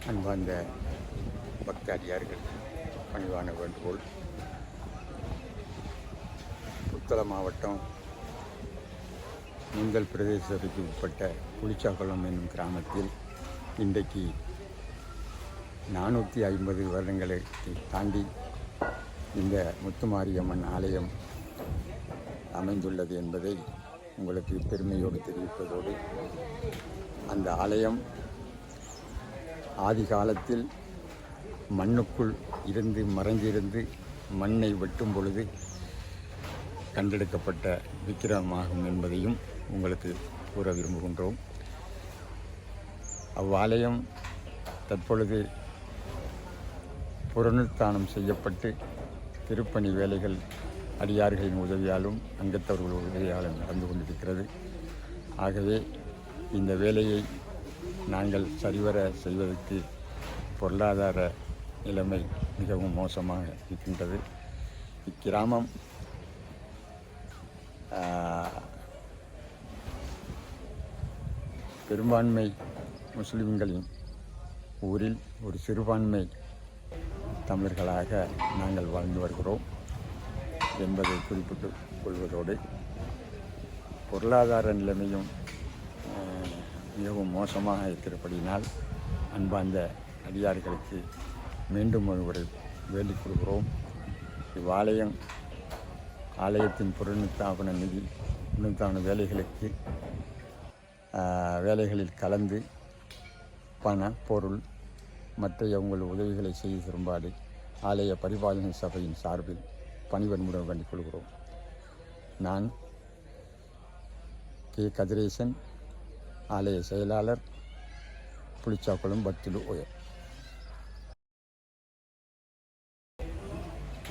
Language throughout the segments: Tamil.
அன்பார்ந்த பக்தாடியார்கள் பணிவான வேண்டுகோள். புத்தளம் மாவட்டம் முந்தல் பிரதேச சபைக்கு உட்பட்ட புளிச்சாக்குளம் என்னும் கிராமத்தில் இன்றைக்கு 450 வருடங்களை தாண்டி இந்த முத்துமாரியம்மன் ஆலயம் அமைந்துள்ளது என்பதை உங்களுக்கு பெருமையோடு தெரிவிப்பதோடு, அந்த ஆலயம் ஆதி காலத்தில் மண்ணுக்குள் இருந்து மறைந்திருந்து மண்ணை வெட்டும் பொழுது கண்டெடுக்கப்பட்ட விக்கிரகமாகும் என்பதையும் உங்களுக்கு கூற விரும்புகின்றோம். அவ்வாலயம் தற்பொழுது புனருத்தானம் செய்யப்பட்டு திருப்பணி வேலைகள் அடியார்களின் உதவியாலும் அங்கத்தவர்கள் உதவியாலும் நடந்து கொண்டிருக்கிறது. ஆகவே இந்த வேலையை நாங்கள் சரிவர செய்வதற்கு பொருளாதார நிலைமை மிகவும் மோசமாக இருக்கின்றது. இக்கிராமம் பெரும்பான்மை முஸ்லிம்களின் ஊரில் ஒரு சிறுபான்மை தமிழர்களாக நாங்கள் வாழ்ந்து வருகிறோம் என்பதை குறிப்பிட்டுக் கொள்வதோடு, பொருளாதார நிலைமையும் மிகவும் மோசமாக இருக்கிறபடியினால் அன்பார்ந்த அடியார்களுக்கு மீண்டும் ஒருமுறை வேண்டிக் கொள்கிறோம். ஆலயத்தின் புனருத்தான நிதி புனருத்தான வேலைகளில் கலந்து பண பொருள் மற்ற உங்கள் உதவிகளை செய்து திரும்பாடு ஆலய பரிபாலனை சபையின் சார்பில் பணிவன்புடன் வேண்டிக் கொள்கிறோம். நான் கே. கதிரேசன், ஆலய செயலாளர், புளிச்சாக்குளம் பத்துலு உயர்.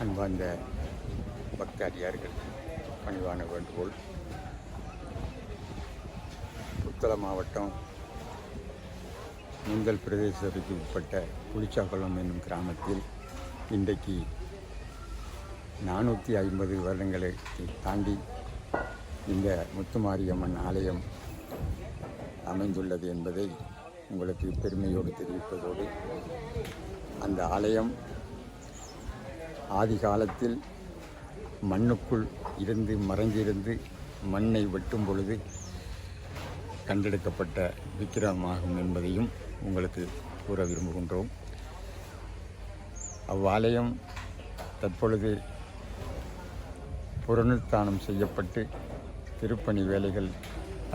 அன்பார்ந்த பக்தாடியார்கள் பணிவான வேண்டுகோள். புத்தளம் மாவட்டம் முந்தல் பிரதேச சபைக்கு உட்பட்ட புளிச்சாக்குளம் என்னும் கிராமத்தில் இன்றைக்கு 450 வருடங்களை தாண்டி இந்த முத்துமாரியம்மன் ஆலயம் அமைந்துள்ளது என்பதை உங்களுக்கு பெருமையோடு தெரிவிப்பதோடு, அந்த ஆலயம் ஆதி காலத்தில் மண்ணுக்குள் இருந்து மறைந்திருந்து மண்ணை வெட்டும் பொழுது கண்டெடுக்கப்பட்ட விக்கிரகமாகும் என்பதையும் உங்களுக்கு கூற விரும்புகின்றோம். அவ்வாலயம் தற்பொழுது புனருத்தானம் செய்யப்பட்டு திருப்பணி வேலைகள்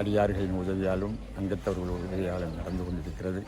அடியார்களின் உதவியாலும் அங்கத்தவர்கள் உதவியாலும் நடந்து கொண்டிருக்கிறது.